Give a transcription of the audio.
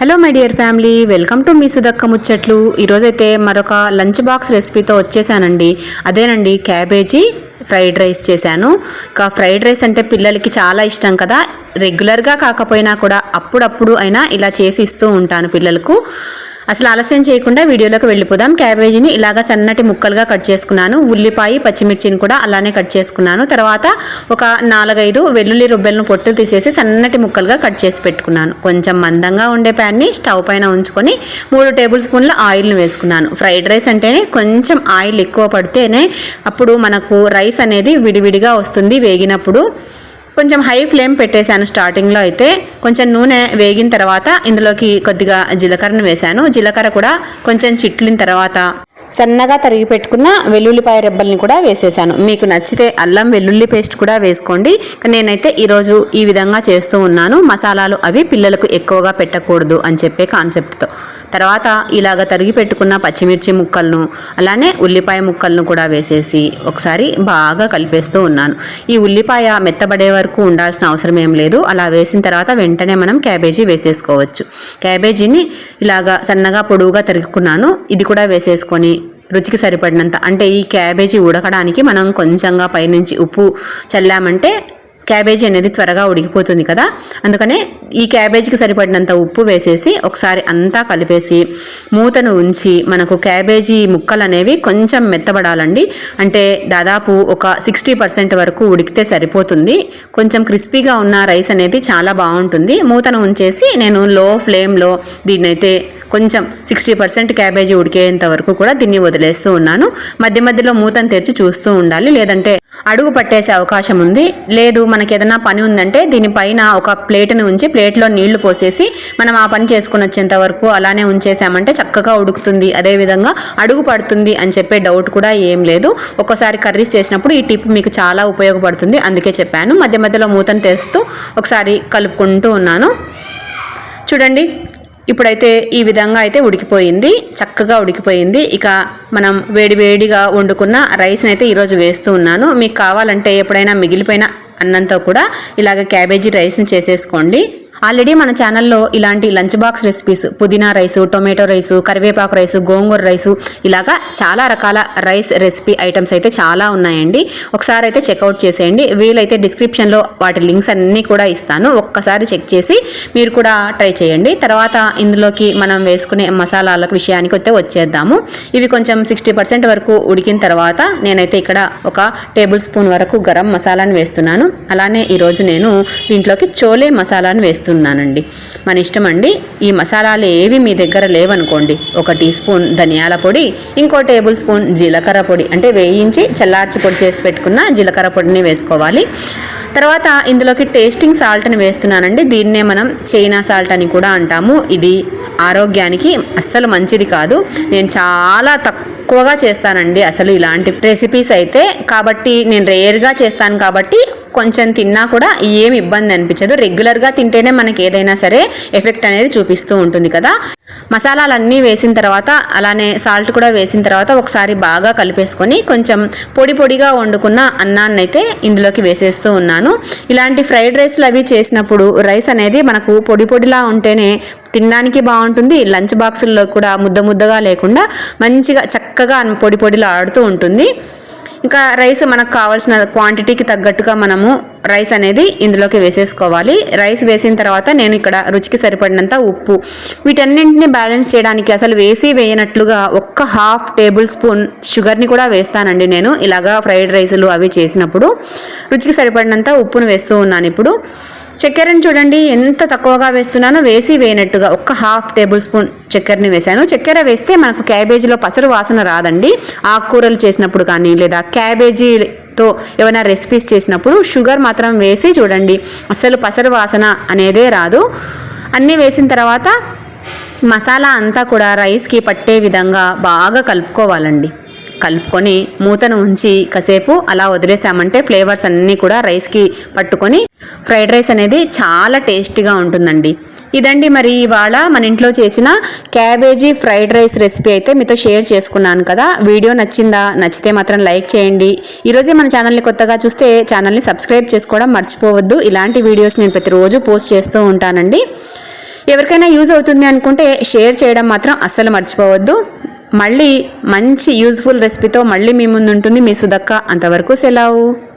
Hello my dear family, welcome to మీ సుధక్క ముచ్చట్లు. ఈరోజైతే మరొక లంచ్ బాక్స్ రెసిపీతో వచ్చేసానండి. అదేనండి, క్యాబేజీ ఫ్రైడ్ రైస్ చేశాను. ఫ్రైడ్ రైస్ అంటే పిల్లలకి చాలా ఇష్టం కదా. రెగ్యులర్గా కాకపోయినా కూడా అప్పుడప్పుడు అయినా ఇలా చేసి ఇస్తూ ఉంటాను పిల్లలకు. అసలు ఆలస్యం చేయకుండా వీడియోలోకి వెళ్ళిపోదాం. క్యాబేజీని ఇలాగా సన్నటి ముక్కలుగా కట్ చేసుకున్నాను. ఉల్లిపాయ పచ్చిమిర్చిని కూడా అలానే కట్ చేసుకున్నాను. తర్వాత ఒక 4-5 వెల్లుల్లి రుబ్బెలను పొట్టులు తీసేసి సన్నటి ముక్కలుగా కట్ చేసి పెట్టుకున్నాను. కొంచెం మందంగా ఉండే ప్యాన్ని స్టవ్ పైన ఉంచుకొని 3 టేబుల్ స్పూన్ల ఆయిల్ని వేసుకున్నాను. ఫ్రైడ్ రైస్ అంటేనే కొంచెం ఆయిల్ ఎక్కువ పడితేనే అప్పుడు మనకు రైస్ అనేది విడివిడిగా వస్తుంది వేగినప్పుడు. కొంచెం హై ఫ్లేమ్ పెట్టేశాను స్టార్టింగ్లో. అయితే కొంచెం నూనె వేగిన తర్వాత ఇందులోకి కొద్దిగా జీలకర్రను వేశాను. జీలకర్ర కూడా కొంచెం చిట్లిన తర్వాత సన్నగా తరిగి పెట్టుకున్న వెల్లుల్లిపాయ రెబ్బల్ని కూడా వేసేసాను. మీకు నచ్చితే అల్లం వెల్లుల్లి పేస్ట్ కూడా వేసుకోండి. నేనైతే ఈరోజు ఈ విధంగా చేస్తూ ఉన్నాను. మసాలాలు అవి పిల్లలకు ఎక్కువగా పెట్టకూడదు అని చెప్పే కాన్సెప్ట్తో. తర్వాత ఇలాగ తరిగి పెట్టుకున్న పచ్చిమిర్చి ముక్కలను అలానే ఉల్లిపాయ ముక్కలను కూడా వేసేసి ఒకసారి బాగా కలిపేస్తూ ఉన్నాను. ఈ ఉల్లిపాయ మెత్తబడే వరకు ఉండాల్సిన అవసరం ఏం లేదు. అలా వేసిన తర్వాత వెంటనే మనం క్యాబేజీ వేసేసుకోవచ్చు. క్యాబేజీని ఇలాగా సన్నగా పొడువుగా తరుగుకున్నాను. ఇది కూడా వేసేసుకొని రుచికి సరిపడినంత, అంటే ఈ క్యాబేజీ ఉడకడానికి మనం కొంచెంగా పైనుంచి ఉప్పు చల్లామంటే క్యాబేజీ అనేది త్వరగా ఉడికిపోతుంది కదా. అందుకనే ఈ క్యాబేజీకి సరిపడినంత ఉప్పు వేసేసి ఒకసారి అంతా కలిపేసి మూతను ఉంచి మనకు క్యాబేజీ ముక్కలు అనేవి కొంచెం మెత్తబడాలండి. అంటే దాదాపు ఒక 60% వరకు ఉడికితే సరిపోతుంది. కొంచెం క్రిస్పీగా ఉన్న రైస్ అనేది చాలా బాగుంటుంది. మూతను ఉంచేసి నేను లో ఫ్లేమ్లో దీన్నైతే కొంచెం 60% క్యాబేజీ ఉడికేంత వరకు కూడా దీన్ని వదిలేస్తూ ఉన్నాను. మధ్య మధ్యలో మూతను తెరిచి చూస్తూ ఉండాలి, లేదంటే అడుగు పట్టేసే అవకాశం ఉంది. లేదు మనకి ఏదైనా పని ఉందంటే దీనిపైన ఒక ప్లేట్ని ఉంచి ప్లేట్లో నీళ్లు పోసేసి మనం ఆ పని చేసుకుని వచ్చేంత వరకు అలానే ఉంచేసామంటే చక్కగా ఉడుకుతుంది. అదేవిధంగా అడుగు పడుతుంది అని చెప్పే డౌట్ కూడా ఏం లేదు. ఒక్కోసారి కర్రీస్ చేసినప్పుడు ఈ టిప్ మీకు చాలా ఉపయోగపడుతుంది, అందుకే చెప్పాను. మధ్య మధ్యలో మూతను తెరుస్తూ ఒకసారి కలుపుకుంటూ ఉన్నాను. చూడండి, ఇప్పుడైతే ఈ విధంగా అయితే ఉడికిపోయింది, చక్కగా ఉడికిపోయింది. ఇక మనం వేడివేడిగా వండుకున్న రైస్ని అయితే ఈరోజు వేస్తూ ఉన్నాను. మీకు కావాలంటే ఎప్పుడైనా మిగిలిపోయిన అన్నంతో కూడా ఇలాగ క్యాబేజీ రైస్ని చేసేసుకోండి. ఆల్రెడీ మన ఛానల్లో ఇలాంటి లంచ్ బాక్స్ రెసిపీస్, పుదీనా రైసు, టొమాటో రైసు, కరివేపాకు రైసు, గోంగూర రైసు, ఇలాగా చాలా రకాల రైస్ రెసిపీ ఐటమ్స్ అయితే చాలా ఉన్నాయండి. ఒకసారి అయితే చెక్అవుట్ చేసేయండి. వీలైతే డిస్క్రిప్షన్లో వాటి లింక్స్ అన్నీ కూడా ఇస్తాను. ఒక్కసారి చెక్ చేసి మీరు కూడా ట్రై చేయండి. తర్వాత ఇందులోకి మనం వేసుకునే మసాలాల విషయానికి అయితే వచ్చేద్దాము. ఇవి కొంచెం 60% వరకు ఉడికిన తర్వాత నేనైతే ఇక్కడ ఒక టేబుల్ స్పూన్ వరకు గరం మసాలాను వేస్తున్నాను. అలానే ఈరోజు నేను దీంట్లోకి చోలే మసాలాను వేస్తున్నానండి. మన ఇష్టం అండి. ఈ మసాలాలు ఏవి మీ దగ్గర లేవనుకోండి, 1 టీ స్పూన్ ధనియాల పొడి, ఇంకో టేబుల్ స్పూన్ జీలకర్ర పొడి, అంటే వేయించి చల్లార్చి పొడి చేసి పెట్టుకున్న జీలకర్ర పొడిని వేసుకోవాలి. తర్వాత ఇందులోకి టేస్టింగ్ సాల్ట్ని వేస్తున్నానండి. దీన్నే మనం చైనా సాల్ట్ అని కూడా అంటాము. ఇది ఆరోగ్యానికి అస్సలు మంచిది కాదు. నేను చాలా తక్కువగా చేస్తానండి అసలు ఇలాంటి రెసిపీస్ అయితే. కాబట్టి నేను రేర్గా చేస్తాను కాబట్టి కొంచెం తిన్నా కూడా ఏమి ఇబ్బంది అనిపించదు. రెగ్యులర్గా తింటేనే మనకి ఏదైనా సరే ఎఫెక్ట్ అనేది చూపిస్తూ ఉంటుంది కదా. మసాలాలన్నీ వేసిన తర్వాత అలానే సాల్ట్ కూడా వేసిన తర్వాత ఒకసారి బాగా కలిపేసుకొని కొంచెం పొడి పొడిగా వండుకున్న అన్నాన్ని అయితే ఇందులోకి వేసేస్తూ ఉన్నాను. ఇలాంటి ఫ్రైడ్ రైస్లు అవి చేసినప్పుడు రైస్ అనేది మనకు పొడి పొడిలా ఉంటేనే తినడానికి బాగుంటుంది. లంచ్ బాక్సుల్లో కూడా ముద్ద ముద్దగా లేకుండా మంచిగా చక్కగా పొడి పొడిలా ఆడుతూ ఉంటుంది. ఇంకా రైస్ మనకు కావాల్సిన క్వాంటిటీకి తగ్గట్టుగా మనము రైస్ అనేది ఇందులోకి వేసేసుకోవాలి. రైస్ వేసిన తర్వాత నేను ఇక్కడ రుచికి సరిపడినంత ఉప్పు, వీటన్నింటినీ బ్యాలెన్స్ చేయడానికి అసలు వేయనట్లుగా 1/2 టేబుల్ స్పూన్ షుగర్ని కూడా వేస్తానండి నేను ఇలాగా ఫ్రైడ్ రైసులు అవి చేసినప్పుడు. రుచికి సరిపడినంత ఉప్పును వేస్తూ ఉన్నాను. ఇప్పుడు చక్కెరని చూడండి ఎంత తక్కువగా వేస్తున్నానో, వేయనట్టుగా 1/2 టేబుల్ స్పూన్ చక్కెరని వేశాను. చక్కెర వేస్తే మనకు క్యాబేజీలో పసరు వాసన రాదండి. ఆకుకూరలు చేసినప్పుడు కానీ లేదా క్యాబేజీతో ఏమైనా రెసిపీస్ చేసినప్పుడు షుగర్ మాత్రం వేసి చూడండి, అస్సలు పసరు వాసన అనేదే రాదు. అన్నీ వేసిన తర్వాత మసాలా అంతా కూడా రైస్కి పట్టే విధంగా బాగా కలుపుకోవాలండి. కలుపుకొని మూతను ఉంచి కాసేపు అలా వదిలేసామంటే ఫ్లేవర్స్ అన్నీ కూడా రైస్కి పట్టుకొని ఫ్రైడ్ రైస్ అనేది చాలా టేస్టీగా ఉంటుందండి. ఇదండి మరి ఇవాళ మన ఇంట్లో చేసిన క్యాబేజీ ఫ్రైడ్ రైస్ రెసిపీ అయితే మీతో షేర్ చేసుకున్నాను కదా. వీడియో నచ్చిందా? నచ్చితే మాత్రం లైక్ చేయండి. ఈరోజే మన ఛానల్ని కొత్తగా చూస్తే ఛానల్ని సబ్స్క్రైబ్ చేసుకోవడం మర్చిపోవద్దు. ఇలాంటి వీడియోస్ నేను ప్రతిరోజు పోస్ట్ చేస్తూ ఉంటానండి. ఎవరికైనా యూజ్ అవుతుంది అనుకుంటే షేర్ చేయడం మాత్రం అస్సలు మర్చిపోవద్దు. మళ్ళీ మంచి యూజ్ఫుల్ రెసిపీతో మళ్ళీ మీ ముందు ఉంటుంది మీ సుధక్క. అంతవరకు సెలవు.